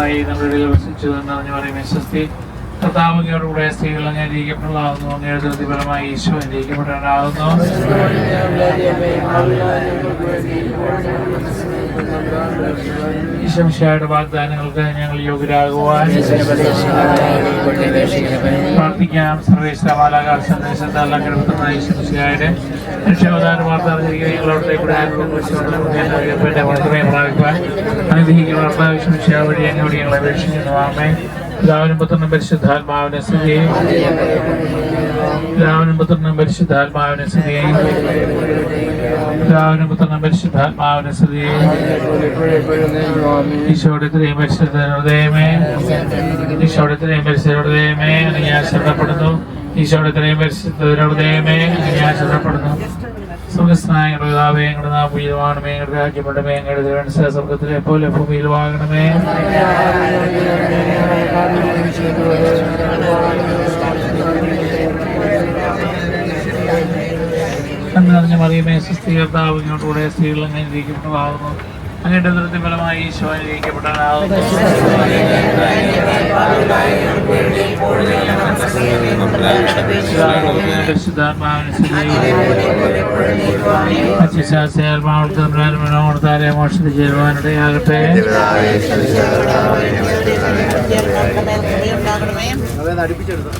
ദൈവമായി നമ്മുടെ ഇടയിൽ വസിച്ചു എന്ന് പറഞ്ഞു പറയുമ്പോൾ സ്വസ്തി. കർത്താവിനോടുകൂടെ സ്ത്രീകൾ അങ്ങനെ ഇരിക്കപ്പെടാവുന്നു. അങ്ങയുടെ ഫലമായി ഈശോ ഇരിക്കപ്പെടാനാകുന്നു. ഈശോയുടെ വാഗ്ദാനങ്ങൾക്ക് ഞങ്ങൾ യോഗ്യരാകുവാൻ പ്രാർത്ഥിക്കാം. സർവേശ്വര മാലാഖ സന്ദേശത്താൽ അങ്ങനെ ഈശോയുടെ രക്ഷാവതാര വാർത്ത അറിഞ്ഞിരിക്കുന്നവരുടെ കൂടെ മാത്രമേ പ്രാപിക്കുവാൻ അനുഗ്രഹിക്കുന്ന വാർത്താവിശ്വ വഴി എന്നോട് ഞങ്ങൾ അപേക്ഷിക്കുന്നു. ആമേ. പിതാവിനും പുത്രനും പരിശുദ്ധാത്മാവിനെ സ്തുതിയും. പിതാവിനും പുത്രനും പരിശുദ്ധാത്മാവിനെ സ്തുതിയും. പിതാവിനും പുത്രനും പരിശുദ്ധാത്മാവിനെ സ്തുതിയും. ഈശോയുടെ ഇത്രയും പരിശുദ്ധ ഹൃദയമേ, ഈശോയുടെ ഇത്രയും പരിശുദ്ധ ഹൃദയമേ എന്ന് ഞാൻ ശ്രദ്ധപ്പെടുന്നു. ഈശോയുടെ ഇത്രയും പരിശുദ്ധ ഹൃദയമേ എന്ന് ഞാൻ ശ്രദ്ധപ്പെടുന്നു. സ്വർഗസ്നായ പിതാവേ, ഞങ്ങളുടെ നാമം പൂജിതമാകണമേ. ഞങ്ങളുടെ രാജ്യപ്പെടണമേ. ഞങ്ങളുടെ തിരുമനസ്സ് സ്വർഗത്തിലെ പോലെ ഭൂമിയിലുമാകണമേ. എന്ന് പറഞ്ഞ മറിയമേ, സ്വസ്തി. കർത്താവ് ഇങ്ങോട്ടുകൂടെ സ്ത്രീകൾ അങ്ങനെ ഇരിക്കപ്പെട്ടതാകുന്നു. അങ്ങയുടെ ദൃഢത്തിൽ ഫലമായി ഈശോ അനുഗ്രഹിക്കപ്പെടാനാകുന്നു. മനോഹർത്താരെ മോക്ഷത്തിൽ ചേരുവാനിടയാകട്ടെ.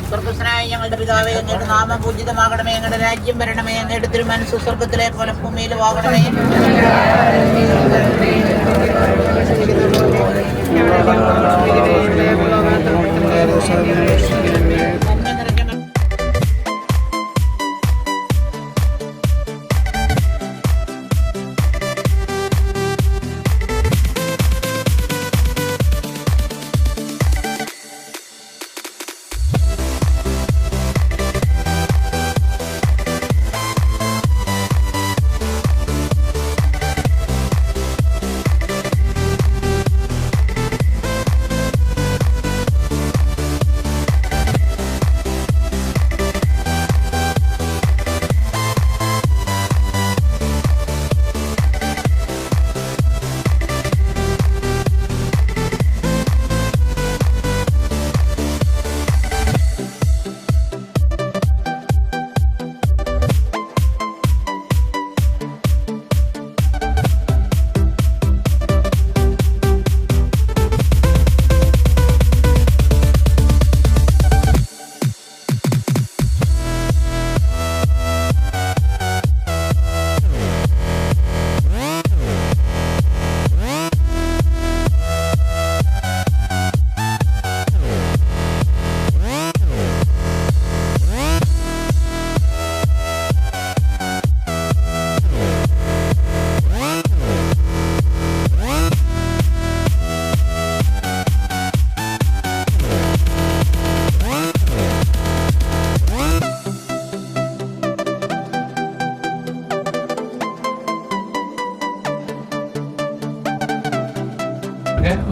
സ്വർഗസ്വനായ ഞങ്ങളുടെ പിതാവേ, അങ്ങയുടെ നാമം പൂജിതമാകണമേ. ഞങ്ങളുടെ രാജ്യം വരണമേ. അങ്ങയുടെ തിരുമനസ്സ് സ്വർഗത്തിലെ പോലെ ഭൂമിയിലുമാകണമേ.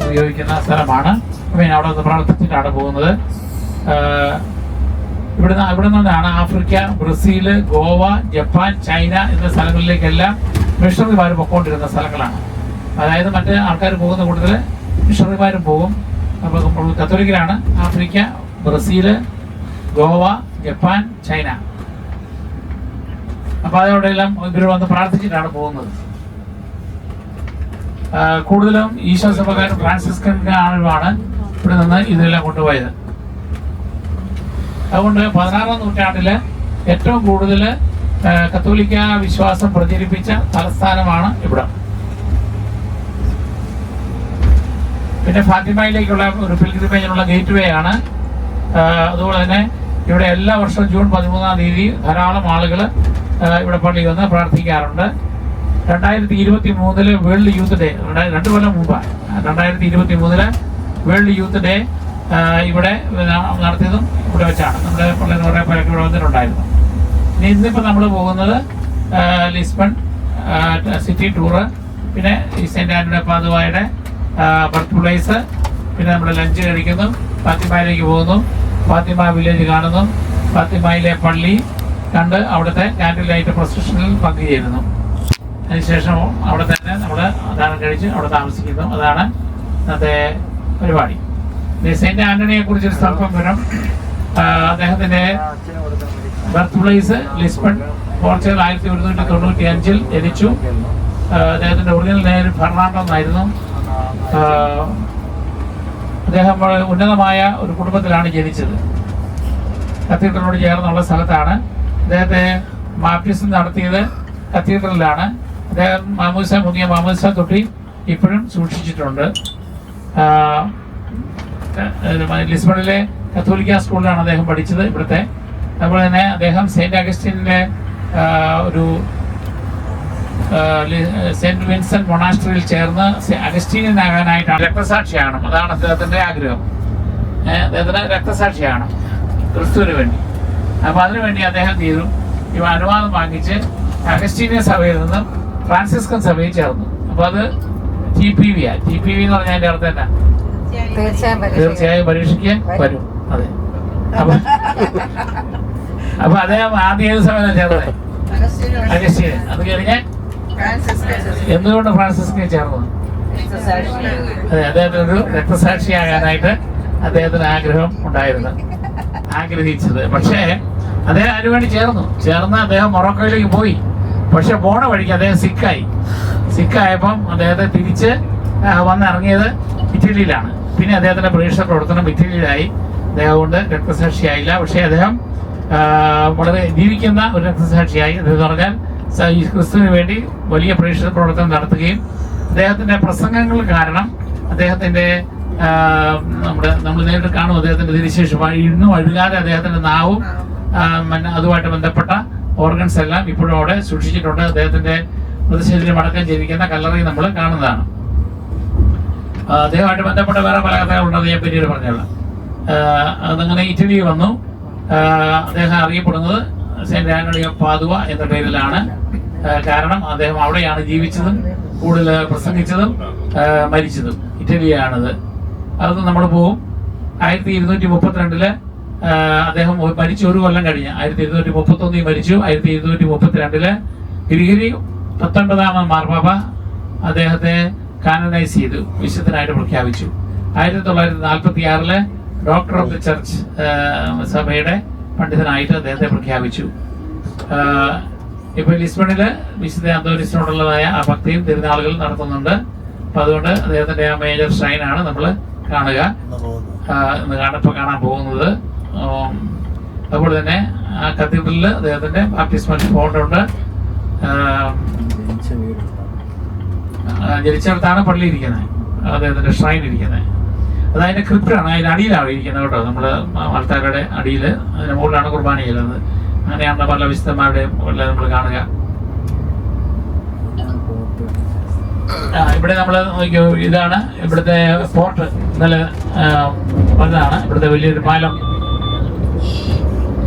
ഉപയോഗിക്കുന്ന സ്ഥലമാണ്. പിന്നെ അവിടെ നിന്ന് പ്രാർത്ഥിച്ചിട്ടാണ് പോകുന്നത്. ഇവിടെ നിന്നാണ് Africa, Brazil, Goa, Japan, China എന്ന സ്ഥലങ്ങളിലേക്കെല്ലാം മിഷണറിമാർ പൊക്കോണ്ടിരുന്ന സ്ഥലങ്ങളാണ്. അതായത് മറ്റ് ആൾക്കാർ പോകുന്ന കൂട്ടത്തിൽ മിഷണറിമാരും പോകും. അപ്പോൾ കത്തോലിക്കലാണ് Africa, Brazil, Goa, Japan, China. അപ്പോൾ അതോടെല്ലാം ഇവർ വന്ന് പ്രാർത്ഥിച്ചിട്ടാണ് പോകുന്നത്. കൂടുതലും ഈശോ സഭക്കാരും ഫ്രാൻസിസ്കൻ ആളുകളാണ് ഇവിടെ നിന്ന് ഇതെല്ലാം കൊണ്ടുപോയത്. അതുകൊണ്ട് 16-ാം നൂറ്റാണ്ടില് ഏറ്റവും കൂടുതൽ കത്തോലിക്ക വിശ്വാസം പ്രചരിപ്പിച്ച തലസ്ഥാനമാണ് ഇവിടെ. പിന്നെ ഫാത്തിമയിലേക്കുള്ള ഒരു പിൽഗ്രിമേജിനുള്ള ഗേറ്റ് വേ ആണ്. അതുപോലെ തന്നെ ഇവിടെ എല്ലാ വർഷവും ജൂൺ 13-ാം തീയതി ധാരാളം ആളുകൾ ഇവിടെ പള്ളിയിൽ വന്ന് പ്രാർത്ഥിക്കാറുണ്ട്. 2023 വേൾഡ് യൂത്ത് ഡേ, 2 കൊല്ലം മുമ്പാണ് 2023 വേൾഡ് യൂത്ത് ഡേ ഇവിടെ നടത്തിയതും ഇവിടെ വെച്ചാണ്. നമ്മുടെ പള്ളിയിൽ കുറേ പേരൊക്കെ ഇവിടെ വന്നിട്ടുണ്ടായിരുന്നു. ഇന്നിപ്പോൾ നമ്മൾ പോകുന്നത് ലിസ്ബൺ സിറ്റി ടൂറ്, പിന്നെ ഈ സെൻറ്റ് ആൻ്റണി പാതുവായുടെ ബർത്ത് പ്ലേസ്, പിന്നെ നമ്മൾ ലഞ്ച് കഴിക്കുന്നു, ഫാത്തിമയിലേക്ക് പോകുന്നു, ഫാത്തിമ വില്ലേജ് കാണുന്നു, ഫാത്തിമയിലെ പള്ളി കണ്ട് അവിടുത്തെ കാൻഡിൽ ലൈറ്റ് പ്രൊസഷനിൽ പങ്കുചേരുന്നു. അതിനുശേഷം അവിടെ തന്നെ നമ്മൾ അതാഴം കഴിച്ച് അവിടെ താമസിക്കുന്നു. അതാണ് ഇന്നത്തെ പരിപാടി. സെന്റ് ആന്റണിയെ കുറിച്ചൊരു സ്വല്പം വിവരം. അദ്ദേഹത്തിന്റെ ബർത്ത് പ്ലേസ് ലിസ്ബൺ, പോർച്ചുഗൽ. 1195 ജനിച്ചു. അദ്ദേഹത്തിന്റെ ഒറിജിനൽ നേര് ഫെർണാണ്ടോ എന്നായിരുന്നു. അദ്ദേഹം ഉന്നതമായ ഒരു കുടുംബത്തിലാണ് ജനിച്ചത്. കത്തീഡ്രലിനോട് ചേർന്നുള്ള സ്ഥലത്താണ്. അദ്ദേഹത്തെ ബാപ്റ്റിസം നടത്തിയത് കത്തീഡ്രലിലാണ്. അദ്ദേഹം മുങ്ങിയ മാമൂസ തൊട്ടി ഇപ്പോഴും സൂക്ഷിച്ചിട്ടുണ്ട്. ലിസ്ബണിലെ കത്തോലിക്ക സ്കൂളിലാണ് അദ്ദേഹം പഠിച്ചത് ഇവിടുത്തെ. അതുപോലെ തന്നെ അദ്ദേഹം സെയിന്റ് അഗസ്റ്റിൻ്റെ ഒരു സെന്റ് വിൻസെന്റ് മൊണാസ്ട്രിയിൽ ചേർന്ന് അഗസ്റ്റീനിയനാകാനായിട്ടാണ്. രക്തസാക്ഷിയാണ്, അതാണ് അദ്ദേഹത്തിന്റെ ആഗ്രഹം. അദ്ദേഹത്തിന് രക്തസാക്ഷിയാണ് ക്രിസ്തുവിന് വേണ്ടി. അപ്പൊ അതിനുവേണ്ടി അദ്ദേഹം ചെയ്തു ഇവ അനുവാദം വാങ്ങിച്ച് അഗസ്റ്റീനിയൻ സഭയിൽ നിന്നും ഫ്രാൻസിസ്കൻ സഭയിൽ ചേർന്നു. അപ്പൊ അത് TPV എന്ന് പറഞ്ഞാൽ അതിന്റെ അർത്ഥം തന്നെ തീർച്ചയായും പരീക്ഷയ്ക്ക് വരും. അതെ. അപ്പൊ അദ്ദേഹം ആദ്യം ഏത് സഭയിലാണ് ചേർന്നത്? അഗസ്റ്റീനിയൻ. അത് കഴിഞ്ഞ് എന്തുകൊണ്ട് ഫ്രാൻസിസ്കൻ ചേർന്നത്? അതെ, അദ്ദേഹത്തിന് ഒരു രക്തസാക്ഷിയാകാനായിട്ട് അദ്ദേഹത്തിന് ആഗ്രഹം ഉണ്ടായിരുന്നു, ആഗ്രഹിച്ചത്. പക്ഷേ അദ്ദേഹം അതിനുവേണ്ടി ചേർന്ന് അദ്ദേഹം മൊറോക്കോയിലേക്ക് പോയി. പക്ഷെ പോണ വഴിക്ക് അദ്ദേഹം സിക്കായപ്പം അദ്ദേഹത്തെ തിരിച്ച് വന്നിറങ്ങിയത് ഇറ്റലിയിലാണ്. പിന്നെ അദ്ദേഹത്തിന്റെ പ്രേക്ഷക പ്രവർത്തനം ഇറ്റലിയിലായി. അദ്ദേഹം കൊണ്ട് രക്തസാക്ഷിയായില്ല. പക്ഷേ അദ്ദേഹം വളരെ ജീവിക്കുന്ന ഒരു രക്തസാക്ഷിയായി. അതെന്ന് പറഞ്ഞാൽ ക്രിസ്തുവിന് വേണ്ടി വലിയ പ്രേക്ഷക പ്രവർത്തനം നടത്തുകയും അദ്ദേഹത്തിന്റെ പ്രസംഗങ്ങൾ കാരണം അദ്ദേഹത്തിന്റെ നമ്മൾ നേരിട്ട് കാണും അദ്ദേഹത്തിന്റെ തിരിശേഷം ഇന്നും അഴുകാതെ അദ്ദേഹത്തിന്റെ നാവും അതുമായിട്ട് ബന്ധപ്പെട്ട ഓർഗൻസ് എല്ലാം ഇപ്പോഴും അവിടെ സൂക്ഷിച്ചിട്ടുണ്ട്. അദ്ദേഹത്തിന്റെ മൃതശരീരം അടക്കം ചെയ്തിരിക്കുന്ന കല്ലറയിൽ നമ്മൾ കാണുന്നതാണ്. അദ്ദേഹമായിട്ട് ബന്ധപ്പെട്ട വേറെ പല കഥകളുണ്ട്, ഞാൻ പിന്നീട് പറഞ്ഞോളാം. അതങ്ങനെ ഇറ്റലി വന്നു. അദ്ദേഹം അറിയപ്പെടുന്നത് സെന്റ് ആന്റണി ഓഫ് പാദുവ എന്ന പേരിലാണ്. കാരണം അദ്ദേഹം അവിടെയാണ് ജീവിച്ചതും കൂടുതൽ പ്രസംഗിച്ചതും മരിച്ചതും. ഇറ്റലിയാണത്. അതൊന്നും നമ്മൾ പോകും. 1232 അദ്ദേഹം മരിച്ചു. ഒരു കൊല്ലം കഴിഞ്ഞ് 1231 മരിച്ചു. 1232 ഗിരിഗിരി 19 മാർപ്പാപ്പ അദ്ദേഹത്തെ കാനനൈസ് ചെയ്തു, വിശുദ്ധനായിട്ട് പ്രഖ്യാപിച്ചു. 1946 ഡോക്ടർ ഓഫ് ദി ചർച്ച് സഭയുടെ പണ്ഡിതനായിട്ട് അദ്ദേഹത്തെ പ്രഖ്യാപിച്ചു. ഇപ്പൊ ലിസ്ബണില് വിശുദ്ധ അന്തോനിസിനോടുള്ളതായ ആ ഭക്തിയും തിരുനാളുകൾ നടത്തുന്നുണ്ട്. അപ്പൊ അതുകൊണ്ട് അദ്ദേഹത്തിന്റെ ആ മേജർ ഷ്രൈനാണ് നമ്മൾ കാണാൻ പോകുന്നത്. അതുപോലെ തന്നെ ആ കത്തീഡ്രലിൽ അദ്ദേഹത്തിന്റെ ബാപ്റ്റിസ്മൽ ഫോണ്ടുണ്ട്. ജനിച്ചിടത്താണ് പള്ളി ഇരിക്കുന്നത്, അദ്ദേഹത്തിന്റെ ഷ്രൈൻ ഇരിക്കുന്നത്. അത് അതിന്റെ ക്രിപ്റ്റാണ്, അതിന്റെ അടിയിലാണ് ഇരിക്കുന്നത് കേട്ടോ. നമ്മള് ആൾക്കാരുടെ അടിയിൽ, അതിന്റെ മുകളിലാണ് കുർബാന ചെയ്യുന്നത്. അങ്ങനെയാണ് പല വിശുദ്ധന്മാരുടെയും നമ്മൾ കാണുക. ഇവിടെ നമ്മൾ ഇതാണ് ഇവിടുത്തെ ഫോർട്ട്. ഇന്നലെ വന്നതാണ് ഇവിടുത്തെ വലിയൊരു പാലം.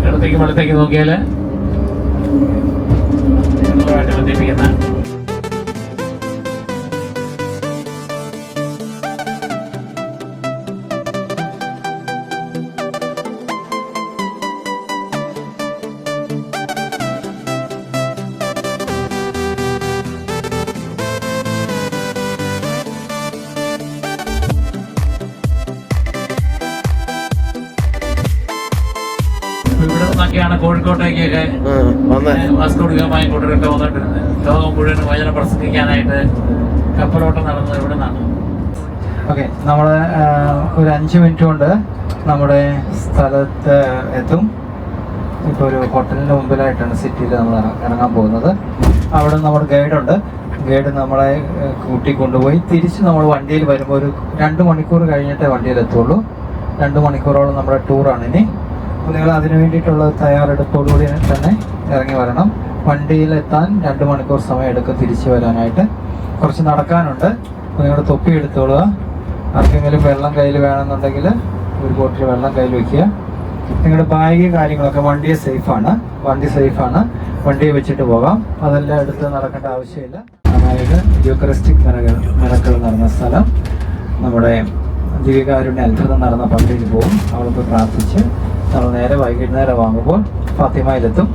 ഇടത്തേക്ക് വലത്തേക്ക് നോക്കിയാല് ബന്ധിപ്പിക്കുന്ന കോഴിക്കോട്ടേക്കൊക്കെ വാസ്കോഡിഗാമയും കൂട്ടരൊക്കെ വന്നിട്ടിരുന്നത്. ലോകം മുഴുവൻ വചനം പ്രസംഗിക്കാനായിട്ട് കപ്പലോട്ടം നടന്നത് ഇവിടെ നിന്നാണ്. ഓക്കെ, നമ്മൾ ഒരു 5 മിനിറ്റ് കൊണ്ട് നമ്മുടെ സ്ഥലത്ത് എത്തും. ഇപ്പോൾ ഒരു ഹോട്ടലിൻ്റെ മുമ്പിലായിട്ടാണ് സിറ്റിയിൽ നമ്മൾ ഇറങ്ങാൻ പോകുന്നത്. അവിടെ നമ്മുടെ ഗൈഡുണ്ട്. ഗൈഡ് നമ്മളെ കൂട്ടിക്കൊണ്ടുപോയി തിരിച്ച് നമ്മൾ വണ്ടിയിൽ വരുമ്പോൾ ഒരു 2 മണിക്കൂർ കഴിഞ്ഞിട്ടേ വണ്ടിയിൽ എത്തുള്ളൂ. 2 മണിക്കൂറോളം നമ്മുടെ ടൂറാണ് ഇനി. അപ്പോൾ നിങ്ങൾ അതിന് വേണ്ടിയിട്ടുള്ള തയ്യാറെടുപ്പോടുകൂടി തന്നെ ഇറങ്ങി വരണം. വണ്ടിയിലെത്താൻ 2 മണിക്കൂർ സമയം എടുക്കും തിരിച്ചു വരാനായിട്ട്. കുറച്ച് നടക്കാനുണ്ട്. അപ്പോൾ നിങ്ങളുടെ തൊപ്പി എടുത്തോളുക. ആർക്കെങ്കിലും വെള്ളം കയ്യിൽ വേണമെന്നുണ്ടെങ്കിൽ ഒരു ബോട്ടിൽ വെള്ളം കയ്യിൽ വയ്ക്കുക. നിങ്ങളുടെ ബാഗ് കാര്യങ്ങളൊക്കെ വണ്ടി സേഫാണ്. വണ്ടിയെ വെച്ചിട്ട് പോകാം. അതെല്ലാം എടുത്ത് നടക്കേണ്ട ആവശ്യമില്ല. അതായത് യൂക്കറിസ്റ്റിക് മരക്കൾ നടന്ന സ്ഥലം, നമ്മുടെ ദിവ്യകാരുണ്യ അത്ഭുതം നടന്ന പള്ളിയിൽ പോകും. അവിടെ പോയി പ്രാർത്ഥിച്ച് നമ്മൾ നേരെ വൈകുന്നേരം വാങ്ങുമ്പോൾ ഫാത്തിമയിലെത്തും.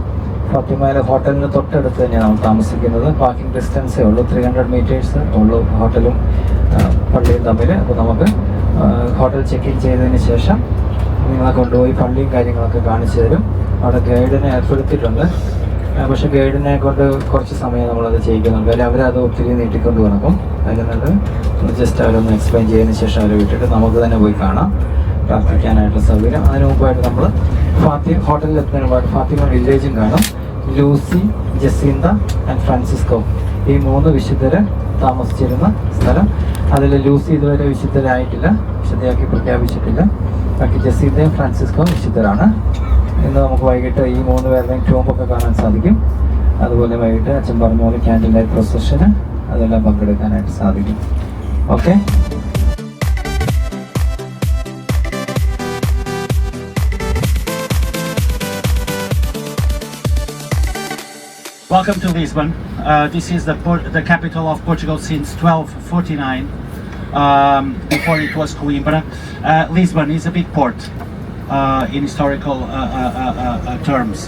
ഫാത്തിമയിലെ ഹോട്ടലിന് തൊട്ടടുത്ത് തന്നെയാണ് നമ്മൾ താമസിക്കുന്നത്. വാക്കിംഗ് ഡിസ്റ്റൻസേ ഉള്ളൂ, 300 മീറ്റേഴ്സ് ഉള്ളൂ ഹോട്ടലും പള്ളിയും തമ്മിൽ. അപ്പോൾ നമുക്ക് ഹോട്ടൽ ചെക്ക് ഇൻ ചെയ്തതിന് ശേഷം നിങ്ങളെ കൊണ്ടുപോയി പള്ളിയും കാര്യങ്ങളൊക്കെ കാണിച്ചു തരും. അവിടെ ഗൈഡിനെ ഏർപ്പെടുത്തിയിട്ടുണ്ട്. പക്ഷേ ഗൈഡിനെ കൊണ്ട് കുറച്ച് സമയം നമ്മളത് ചെയ്യിക്കുന്നുണ്ട്. കാര്യം അവരത് ഒത്തിരി നീട്ടിക്കൊണ്ട് നടക്കും. അതിനത് ജസ്റ്റ് അവരൊന്ന് എക്സ്പ്ലെയിൻ ചെയ്തതിന് ശേഷം അവരെ വിട്ടിട്ട് നമുക്ക് തന്നെ പോയി കാണാം, പ്രാർത്ഥിക്കാനായിട്ടുള്ള സൗകര്യം. അതിന് മുമ്പായിട്ട് നമ്മൾ ഹോട്ടലിൽ എത്തുന്നതിന് മുമ്പായിട്ട് ഫാത്തിമ വില്ലേജും കാണും. ലൂസി, ജസീന്ത ആൻഡ് ഫ്രാൻസിസ്കോ, ഈ 3 വിശുദ്ധര് താമസിച്ചിരുന്ന സ്ഥലം. അതിൽ ലൂസി ഇതുവരെ വിശുദ്ധരായിട്ടില്ല, വിശുദ്ധയാക്കി പ്രഖ്യാപിച്ചിട്ടില്ല. ബാക്കി ജസീന്തയും ഫ്രാൻസിസ്കോ വിശുദ്ധരാണ്. ഇന്ന് നമുക്ക് വൈകിട്ട് ഈ 3 പേരുടെയും ടോമ്പൊക്കെ കാണാൻ സാധിക്കും. അതുപോലെ വൈകിട്ട് അച്ഛൻ പറഞ്ഞ പോലെ ക്യാൻഡിൽ ലൈറ്റ് പ്രൊസഷന് അതെല്ലാം പങ്കെടുക്കാനായിട്ട് സാധിക്കും. Okay. Welcome to Lisbon. This is the capital of Portugal since 1249. Before it was Coimbra. Lisbon is a big port in historical terms.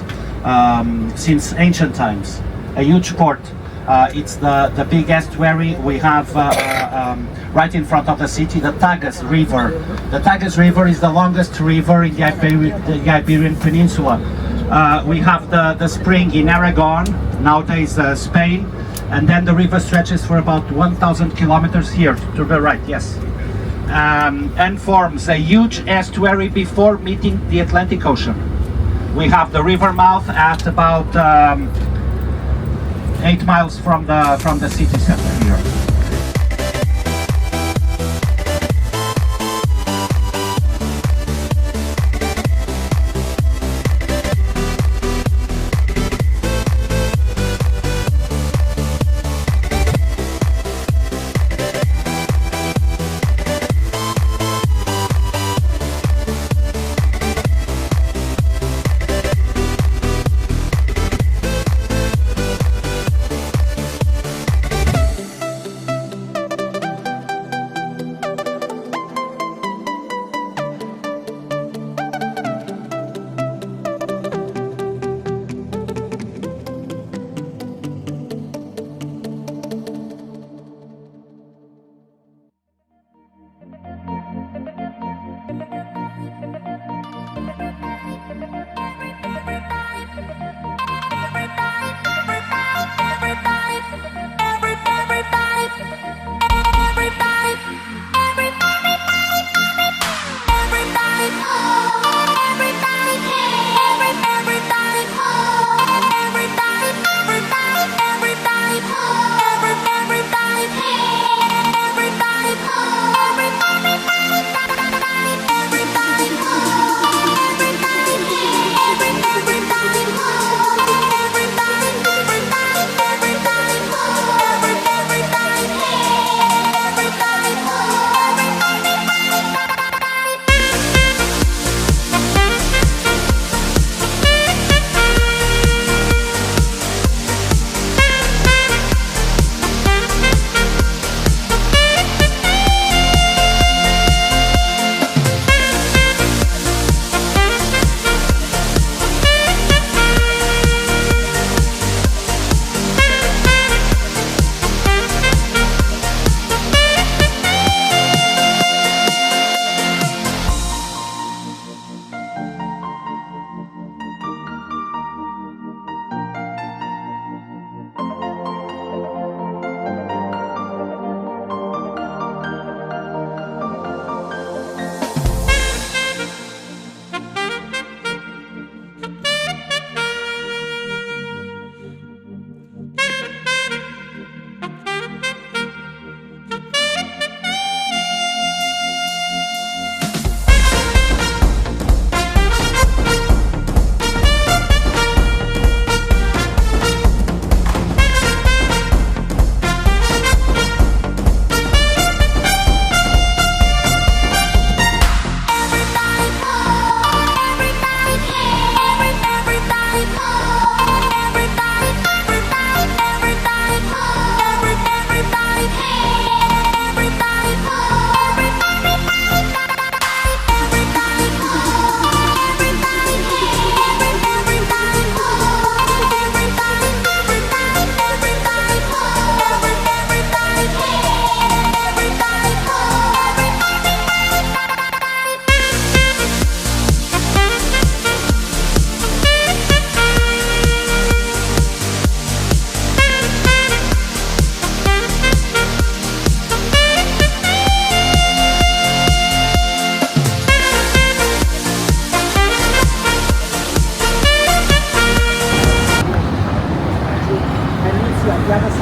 Since ancient times, a huge port. It's the big estuary we have right in front of the city, the Tagus River. The Tagus River is the longest river in the Iberian Peninsula. We have the spring in Aragon, nowadays Spain, and then the river stretches for about 1,000 kilometers here to the right, yes, and forms a huge estuary before meeting the Atlantic Ocean. We have the river mouth at about 8 miles from the city center here.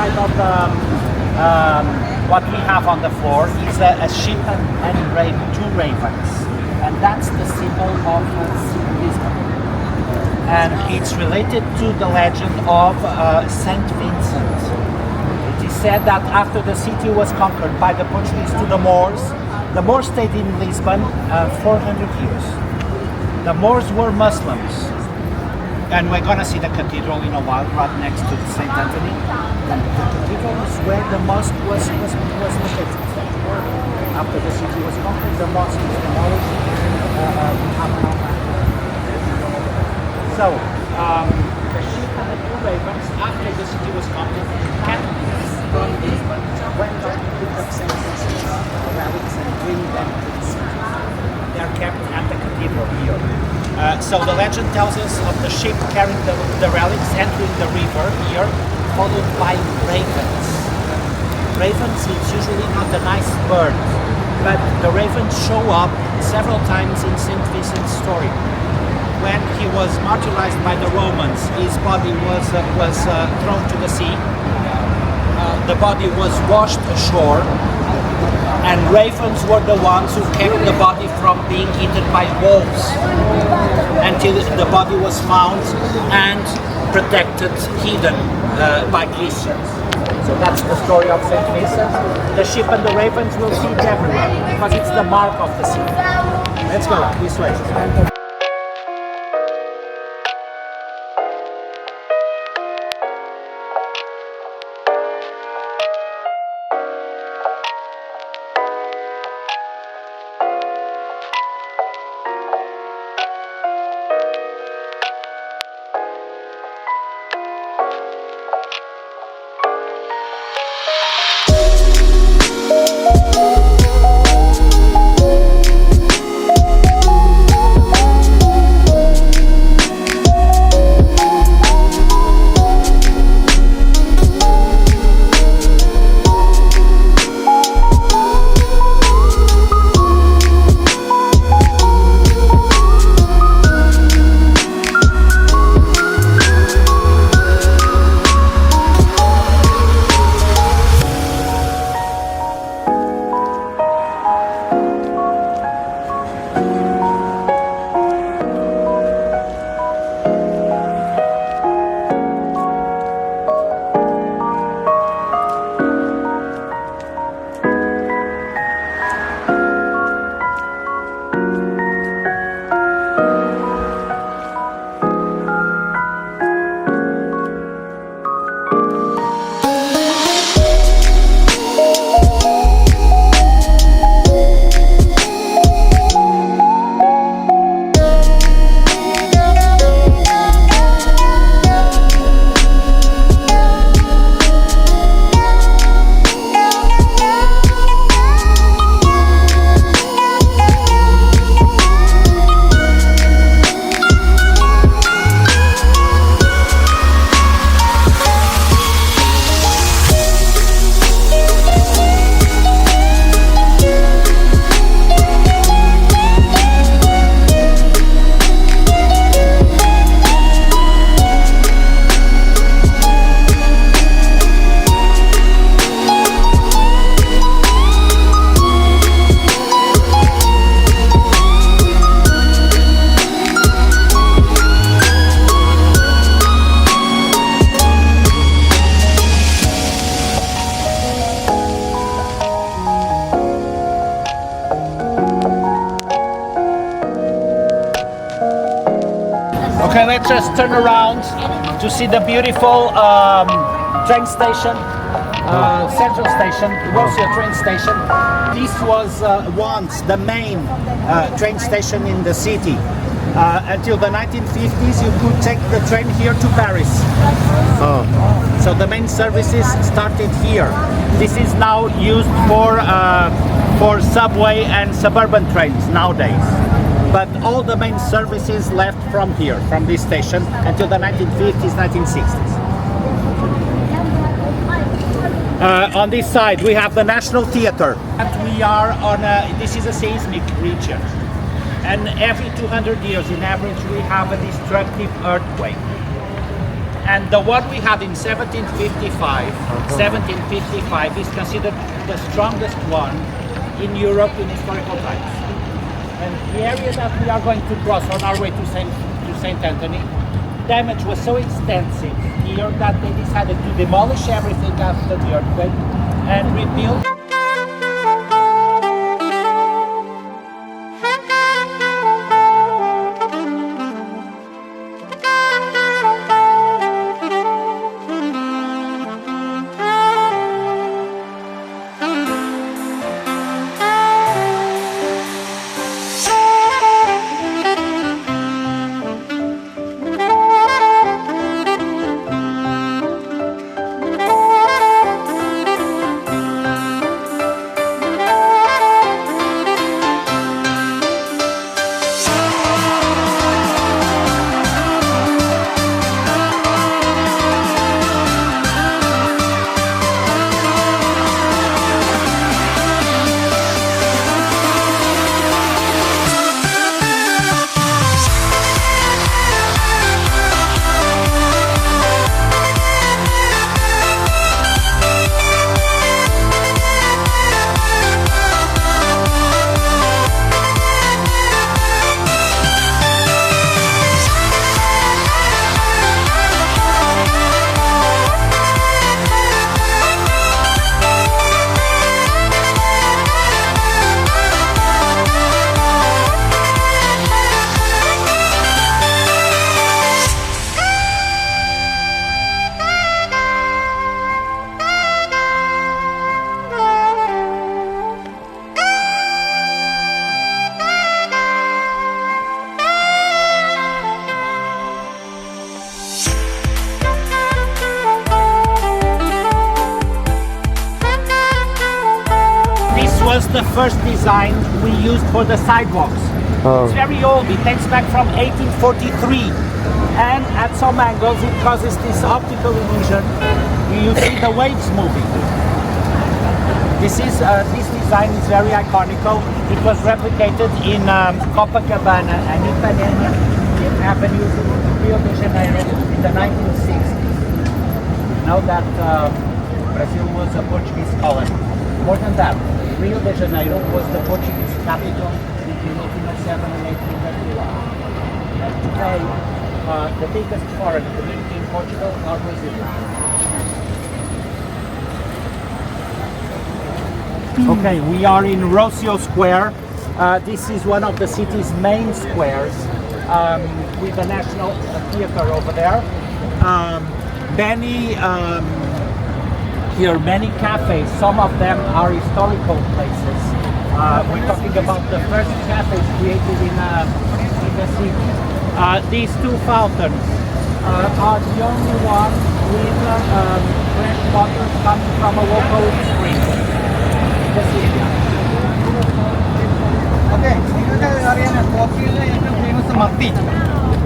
side of what we have on the floor is a sheep and two ravens, and that's the symbol of Lisbon. And it's related to the legend of Saint Vincent. It is said that after the city was conquered by the Portuguese to the Moors stayed in Lisbon 400 years. The Moors were Muslims, and we're gonna see the cathedral in a while, right next to Saint Anthony. And the cathedral is where the mosque was located. After the city was conquered, the mosque was demolished. So, the sheep and the two ravens, after the city was conquered, Catholics from Lisbon went on to pick up Saint Vincent's relics and bring them to the city. They are kept at the cathedral here. So the legend tells us of the sheep carrying the relics entering the river here, followed by ravens. Ravens is usually not a nice bird, but the ravens show up several times in Saint Vincent's story. When he was martyrized by the Romans, his body was thrown to the sea. The body was washed ashore, and ravens were the ones who kept the body from being eaten by wolves until the body was found and protected, hidden by Christians. So that's the story of Saint Vincent. The sheep and the ravens will see it everywhere because it's the mark of the city. Let's go this way. Okay, let's just turn around to see the beautiful train station, Central Station, Warsaw train station. This was once the main train station in the city. Until the 1950s, you could take the train here to Paris. So the main services started here. This is now used for subway and suburban trains nowadays. But all the main services left from here, from this station, until the 1950s, 1960s. On this side, we have the National Theatre. And we are on this is a seismic region. And every 200 years, in average, we have a destructive earthquake. And the one we had in 1755 is considered the strongest one in Europe in historical times. And the area that we are going to cross on our way to Saint Anthony, damage was so extensive here that they decided to demolish everything after the earthquake and rebuild. Was the first design we used for the sidewalks. It's very old, it dates back from 1843, and at some angles it causes this optical illusion. You see the waves moving. This design is very iconic. It was replicated in Copacabana and Ipanema avenues in Rio de Janeiro in the 1960s. Now that Brazil was a Portuguese colony. More than that, Rio de Janeiro was the Portuguese capital between 1807 and 1831. And today, the biggest foreign community in Portugal are Brazilians. Okay, we are in Rocio Square. This is one of the city's main squares with the National Theatre over there. Here are many cafes, some of them are historical places. We're talking about the first cafes created in the city. These two fountains are the only ones with fresh water coming from a local spring in the city. Okay നിങ്ങൾക്ക് അറിയാം കോഫിയിലെ ഏറ്റവും famous മത്തി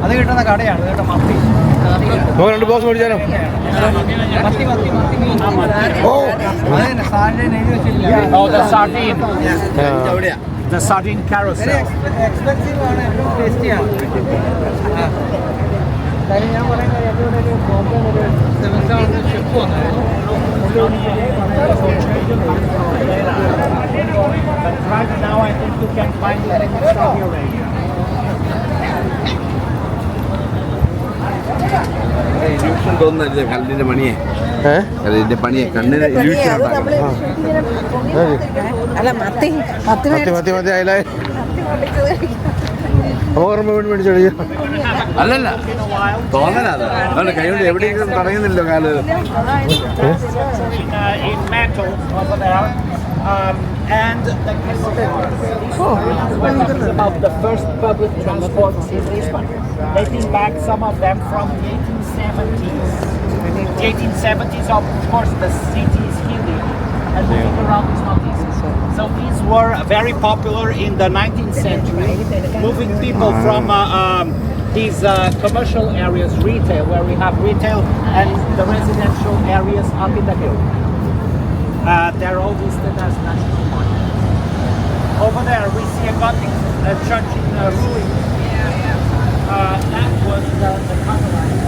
അത് കിട്ടുന്ന കടയാണ് കേട്ടോ മത്തി രണ്ട് ബോക്സ് മേടിച്ചാലോ മത്തി മത്തി മത്തി മീൻ ഓ അത് തന്നെ സാൻഡേൻ എഴുതി വെച്ചിട്ടില്ല Oh, the sardine. The sardine carousel. Expensive ആണ് ഏറ്റവും ടേസ്റ്റിയാണ് കാര്യം ഞാൻ പറയുന്നത് ഏറ്റവും ഒരു ബോംബെ ഒരു 7 സ്റ്റാർ ഷെഫ് വന്നായിരുന്നു But right now I think you can find it in Saudi Arabia. Illusion തോന്നുന്നില്ല കല്ലിന്റെ പണിയെ കല്ലിന്റെ പണിയെ കണ്ണിന് ഇല്യൂഷൻ അല്ല മത്തി മത്തി മത്തി മത്തി അയല ഓർമ്മ വേണ്ടി മേടിച്ചോളൂ അല്ലല്ല തോന്നലാ അതുകൊണ്ട് കൈകൊണ്ട് എവിടെയെങ്കിലും തടയുന്നില്ലോ കാല് In metal over there. And the about the first public transport in Lisbon, dating back some of them from the 1870s. The 1870s, of course, the city is healing, and moving around is not easy. So these were very popular in the 19th century, moving people from these commercial areas, retail, where we have retail, and the residential areas up in the hill. They're all listed as national monuments. Over there we see a Gothic church in ruins. That was the Carmelite.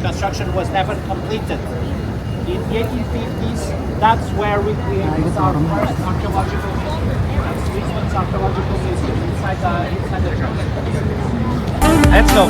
construction was never completed. In the 1850s, that's where we created our first archaeological museum. That's Lisbon's archaeological museum inside the church. Let's go.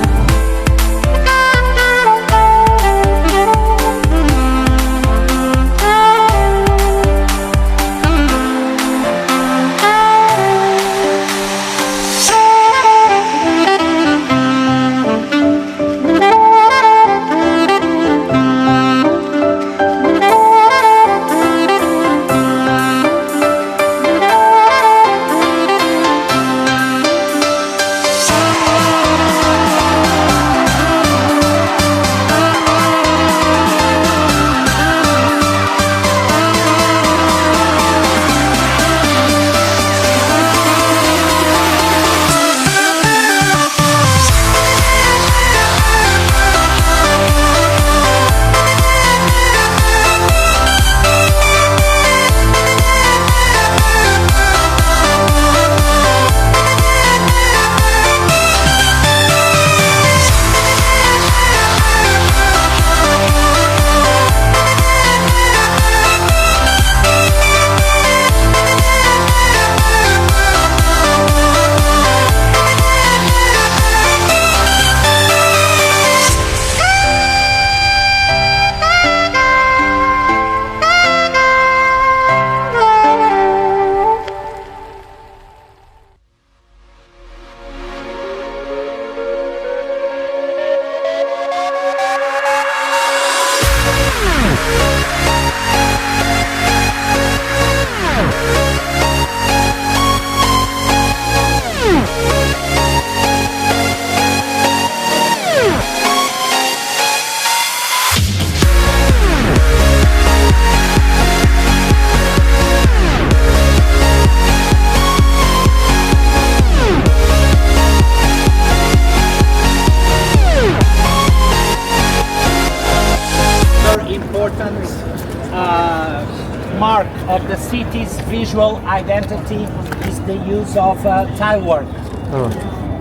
Mark of the city's visual identity is the use of tile work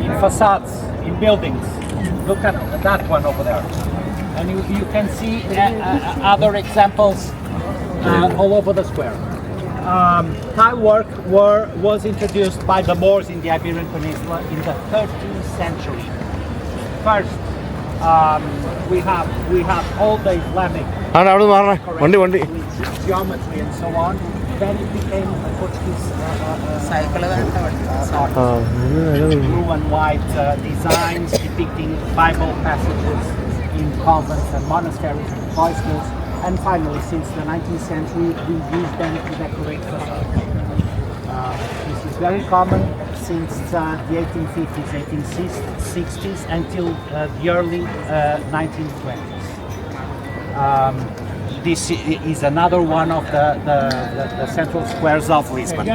in facades, in buildings. Look at that one over there. And you can see other examples all over the square. Tile work was introduced by the Moors in the Iberian Peninsula in the 13th century. First, we have all the Islamic geometry and so on. Then it became a Portuguese blue and white designs depicting Bible passages in convents and monasteries and cloisters. And finally, since the 19th century, we use them to decorate facades. This is very common since the 1850s, 1860s until the early 1920s. This is another one of the central squares of Lisbon.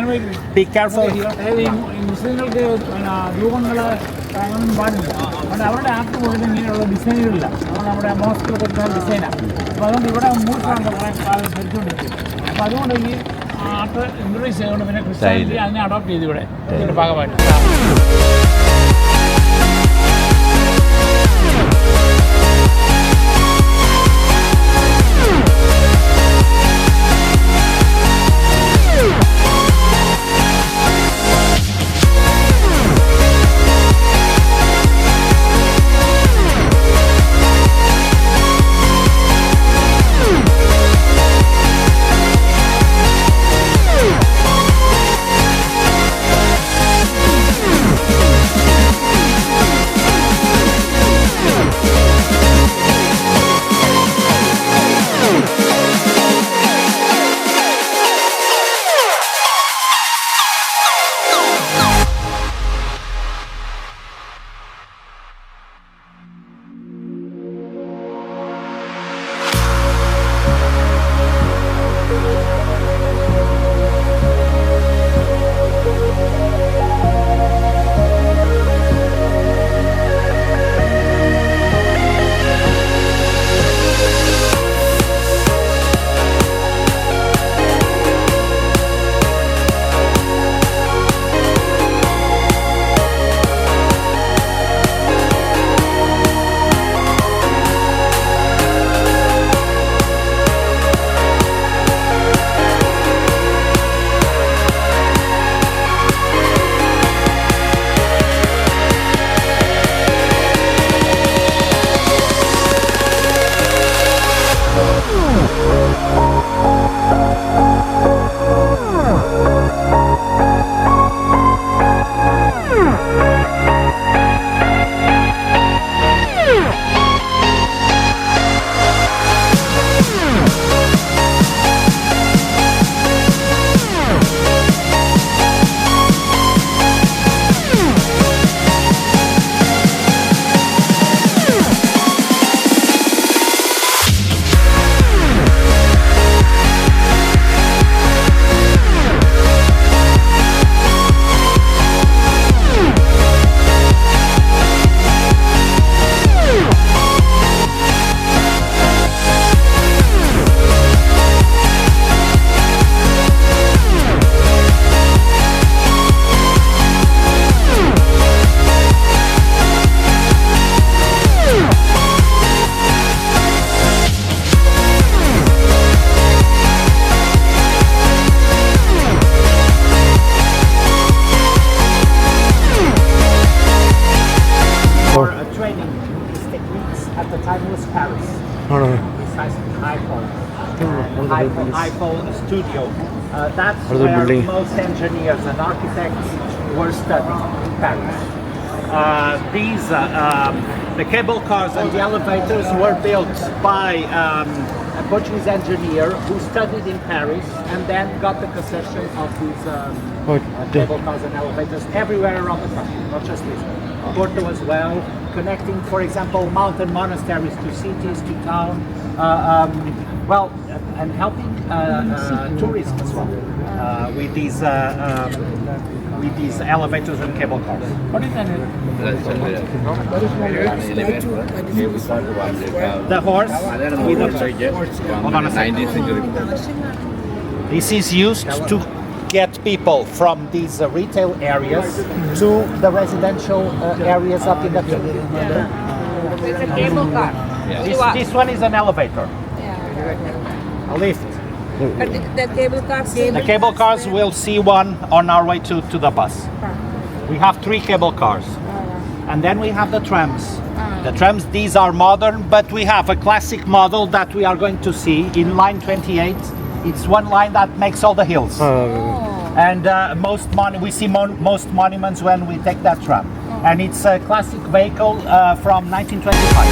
Be careful. മുസ്ലിങ്ങൾക്ക് രൂപങ്ങൾ കാണാനും പാടില്ല. അതുകൊണ്ട് അവരുടെ art പോലും ഇങ്ങനെയുള്ള ഡിസൈനുകളില്ല. നമ്മൾ നമ്മുടെ മോസ്കിലൊക്കെ ഡിസൈനാണ്. അപ്പോൾ അതുകൊണ്ട് ഇവിടെ മൂർച്ചാണ് കുറേ കാലം ഭരിച്ചുകൊണ്ടിരിക്കും. അപ്പോൾ അതുകൊണ്ട് ഈ ആർട്ട് ഇംപ്രൂവൈസ് ചെയ്തുകൊണ്ട് പിന്നെ ക്രിസ്ത്യാനിറ്റി അതിനെ അഡോപ്റ്റ് ചെയ്തു ഇവിടെ ഇതിൻ്റെ ഭാഗമായിട്ട്. Eiffel Studio. That's where most engineers and architects were studying in Paris. The cable cars and the elevators were built by a Portuguese engineer who studied in Paris and then got the concession of these cable cars and elevators everywhere around the country, not just Lisbon. Porto as well, connecting, for example, mountain monasteries to cities, to town, and helping tourism as well with these elevators and cable cars. What is that? The horse with a hold on a second. This is used to get people from these retail areas to the residential areas up in the field. It's a cable car. This one is an elevator, a lift. But the cable car. The cable cars, we'll see one on our way to the bus. We have 3 cable cars. And then we have the trams. The trams, these are modern, but we have a classic model that we are going to see in line 28. It's one line that makes all the hills. And we see most monuments when we take that tram. And it's a classic vehicle from 1925.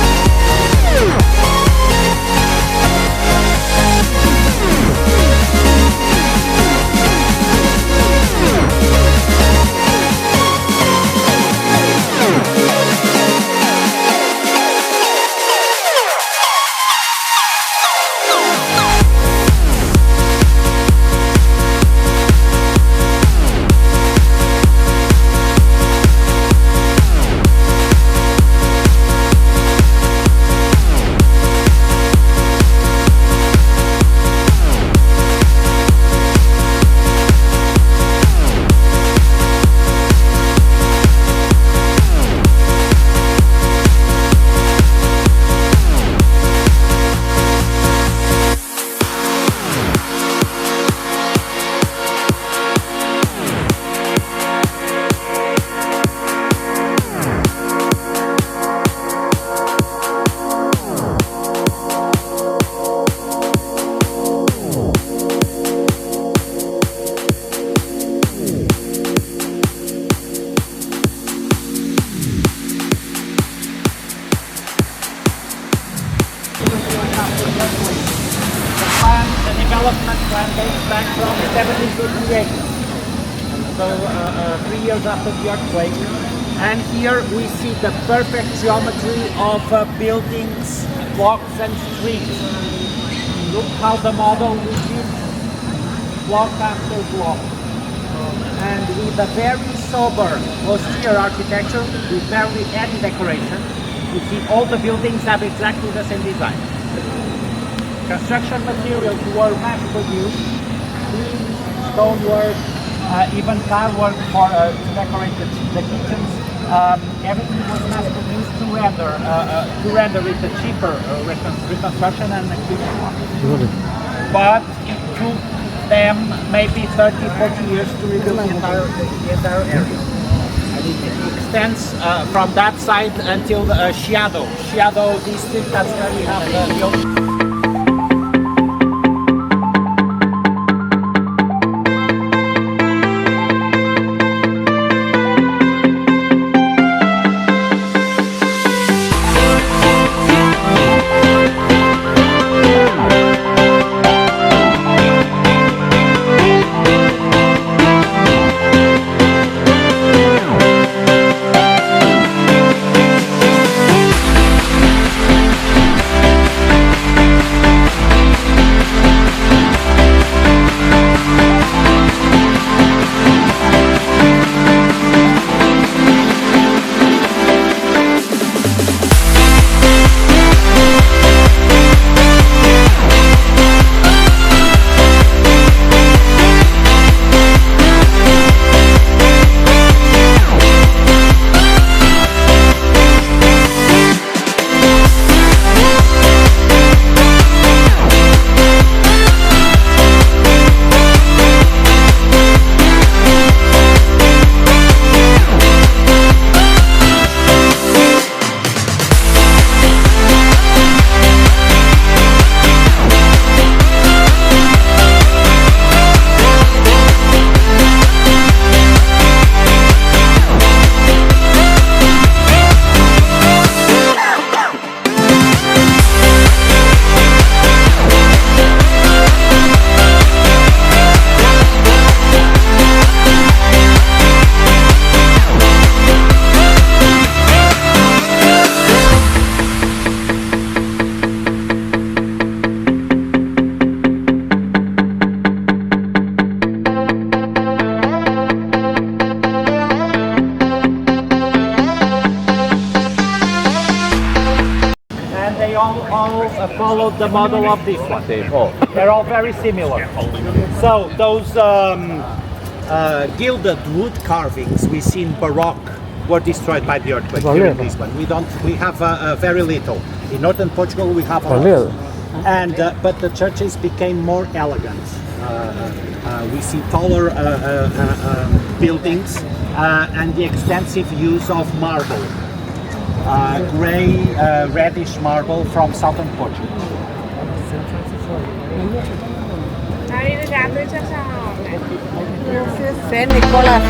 Development plan dates back from 1758, so 3 years after the earthquake. And here we see the perfect geometry of buildings, blocks and streets. Look how the model repeats block after block. And with a very sober, austere architecture, with barely any decoration, you see all the buildings have exactly the same design. Construction materials were mass-produced, clean stonework, even tile work for to decorate the kitchens. Everything was mass-produced to render it a cheaper reconstruction and a quicker one. But it took them maybe 30-40 years to rebuild the entire area. And it extends from that side until Chiado district. That's where we have the followed the model of this one. They're all very similar. So those gilded wood carvings we see in Baroque were destroyed by the earthquake here in Lisbon. We have very little. In northern Portugal we have a lot. And but the churches became more elegant. We see taller buildings and the extensive use of marble, grey, reddish marble from southern Portugal. San Nicolás.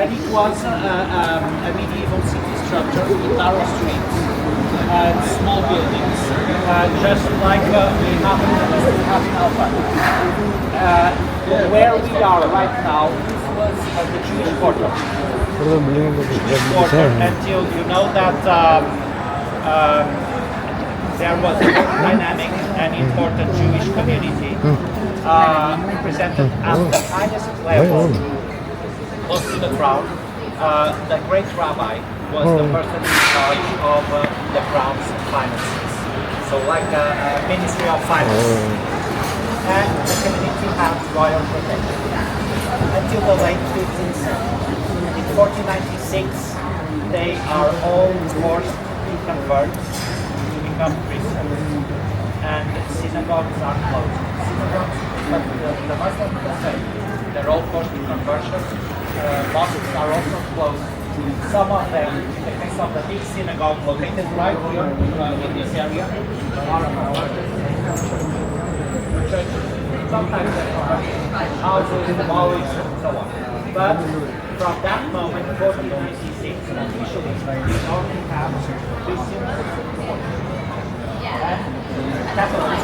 And it was a medieval city structure with narrow streets and small buildings, just like we have in Alpha. Where we are right now, this was the Jewish quarter. Until you know that there was a very dynamic and important Jewish community represented at the highest level, close to the crown. The great rabbi was the person in charge of the crown's finances. So like a Ministry of Finance. And the community had royal protection until the late 15th century. In 1496, they are all forced to convert to become Christians, and synagogues are closed. Synagogues, but the Muslims the same. They're all forced to conversion. Mosques are also closed. Some of them, in the case of the big synagogue located right here in this area, are sometimes houses, malls, and so on. But from that moment, 1496, officially, we only have Christians and Catholics.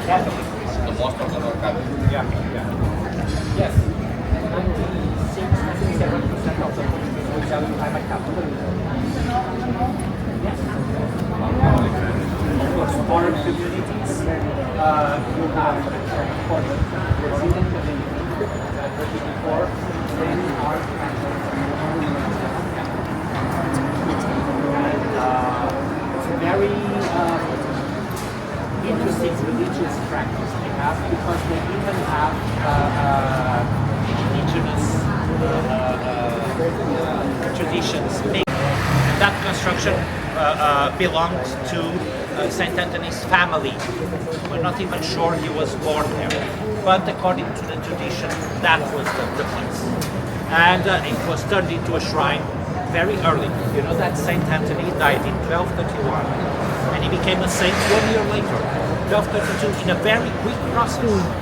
Catholics. The most of them are Catholics. Yeah. Yes. 96-97% of the Portuguese will tell you I'm a Catholic. Yes. Of course, foreign communities, you have for the Brazilian community that was before, they are and it's a very interesting religious practice they have, because they even have indigenous traditions. And that construction belonged to Saint Anthony's family. We're not even sure he was born there, but according to the tradition, that was the place. And it was turned into a shrine very early. You know that Saint Anthony died in 1231, and he became a saint 1 year later, 1232, in a very quick process.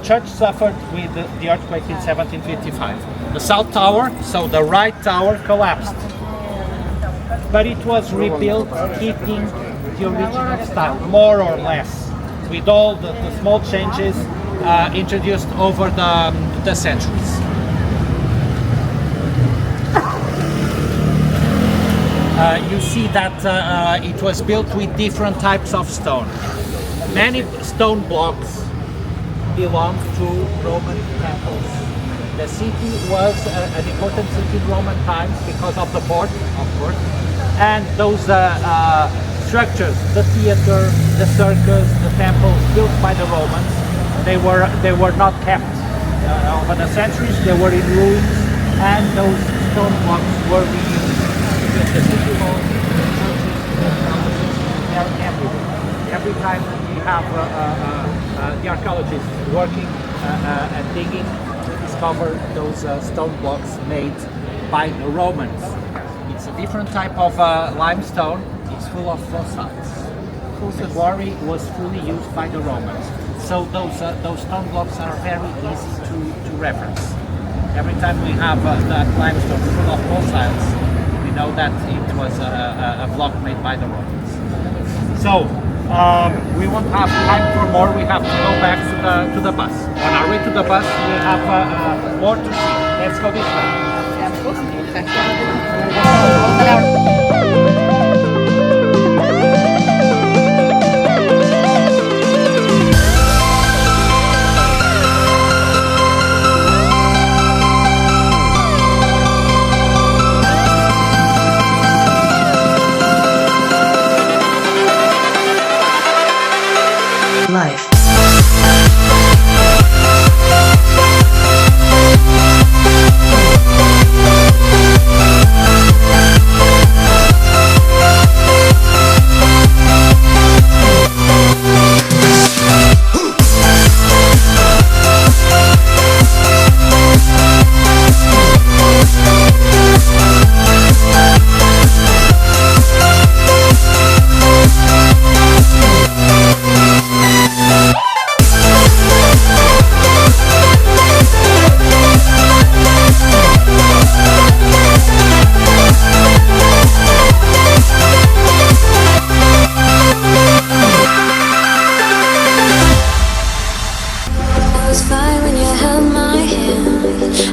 church suffered with the earthquake in 1755. The south tower, so the right tower, collapsed. But it was rebuilt keeping the original style, more or less, with all the small changes introduced over the centuries. You see that it was built with different types of stone. Many stone blocks belong to Roman temples. The city was an important city in Roman times because of the port, of course, and those structures, the theater, the circus, the temples built by the Romans, they were not kept. Over the centuries, they were in ruins, and those stone blocks were reused. The city halls, churches, they are everywhere. Every time we have the archaeologists working and digging, we discover those stone blocks made by the Romans. It's a different type of limestone. It's full of fossils. The quarry was fully used by the Romans. So those stone blocks are very easy to reference. Every time we have that limestone full of fossils, we know that it was a block made by the Romans. So we won't have time for more. We have to go back to the bus. On our way to the bus, we have more to see. Let's go this way. Life.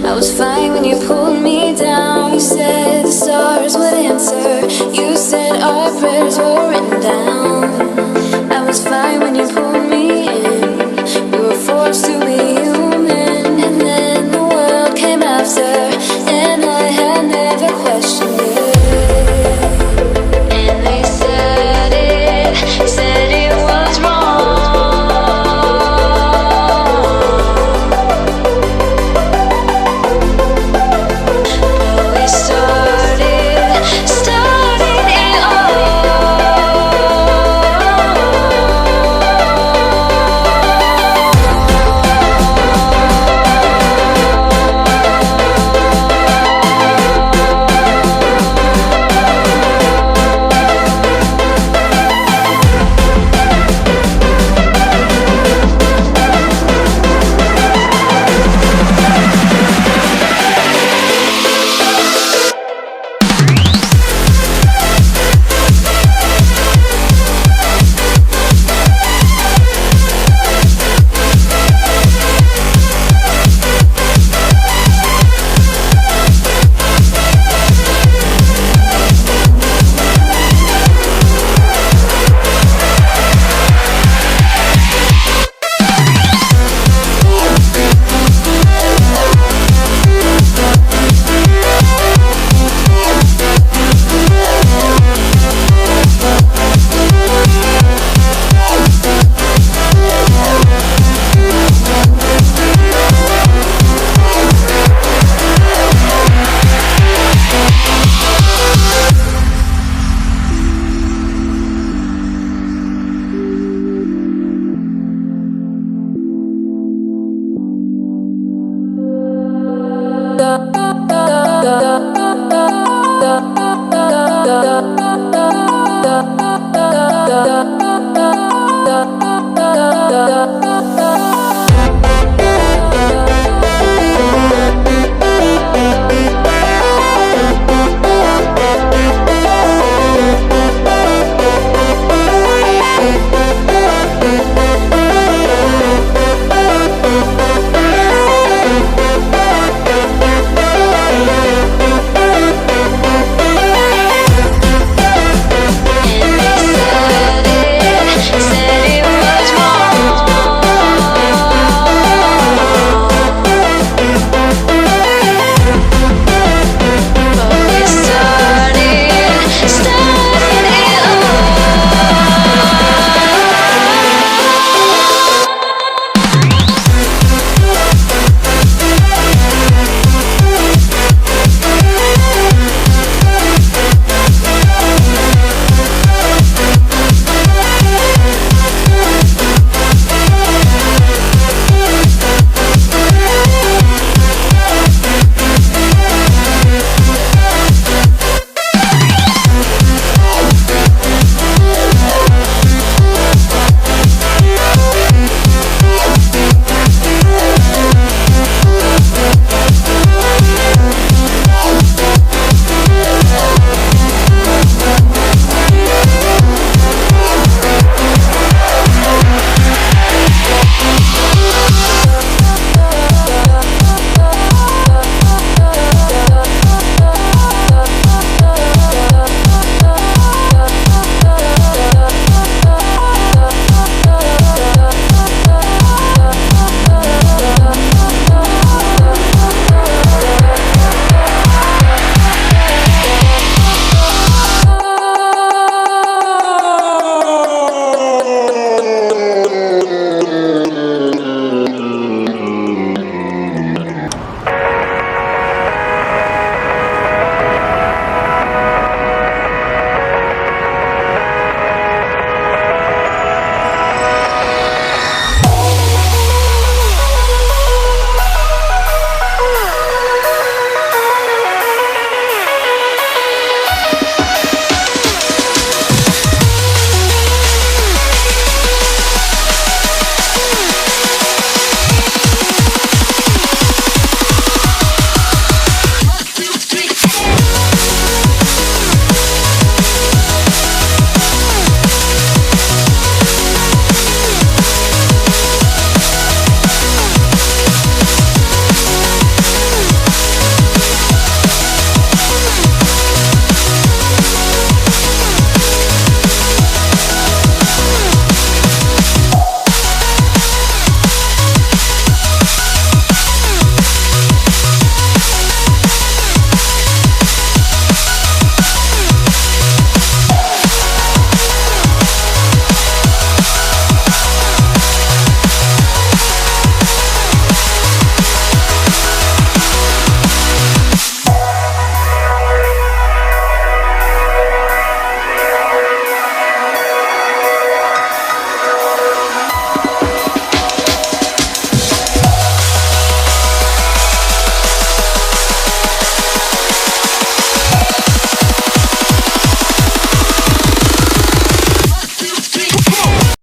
I was fine when you pulled me down. You said the stars would answer. You said our prayers were written down. I was fine when you pulled me in. We were forced to be human, and then the world came after, and I had never questioned it. And they said it was wrong. Started it all.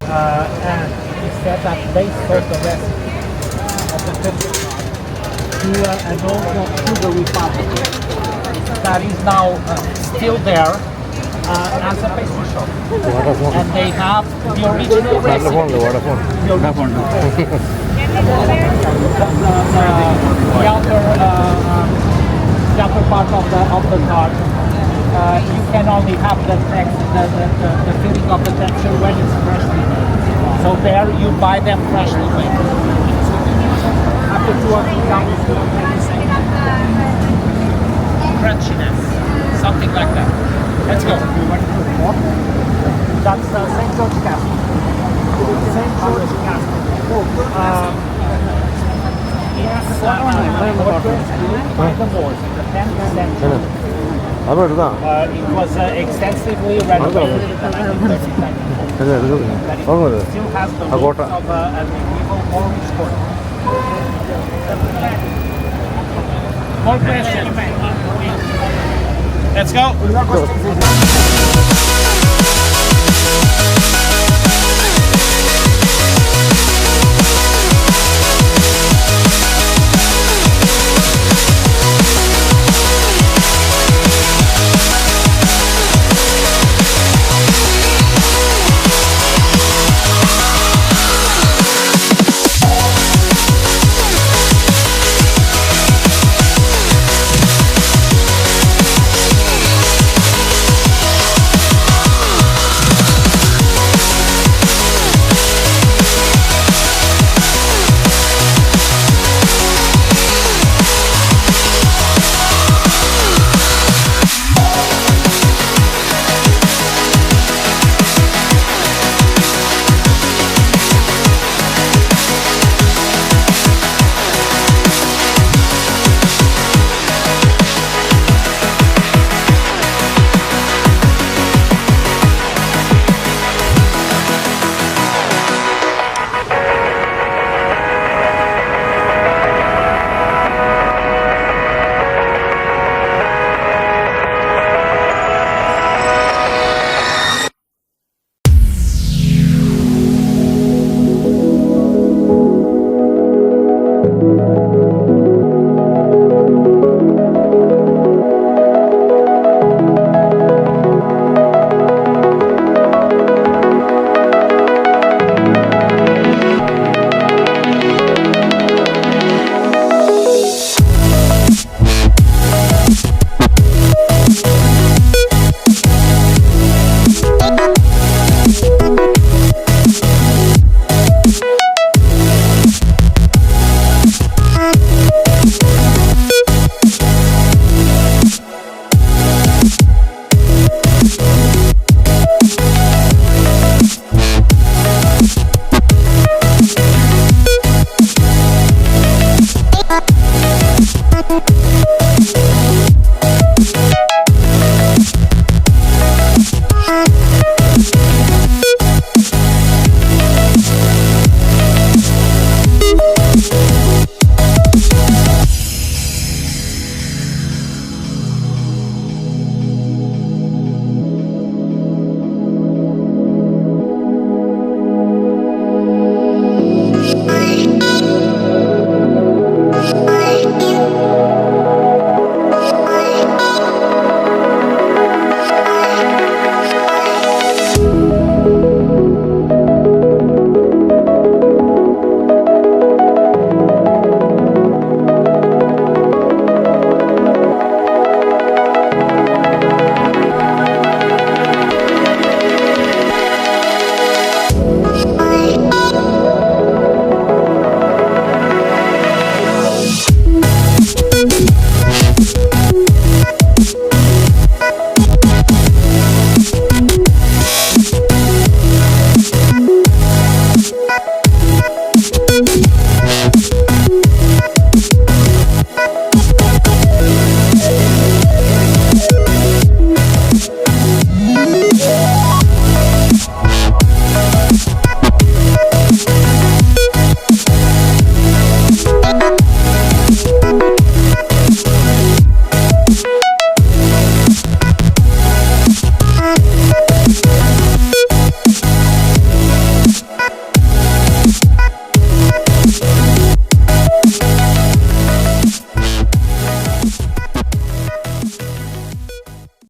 and he said that they sold the rest of the temple to an owner to the Republic that is now still there as a pastry shop. And they have the original recipe. The upper part of the card. You can only have the filling of the texture when it's freshly made. So there you buy them freshly made. After 2 or 3 hours, you don't get the same crunchiness, something like that. Let's go. That's St. George Castle. St. George Castle. It's by the wars in the 10th century. It was extensively renovated in the 1930s. It still has the roots of a medieval Moorish court. More questions? Let's go.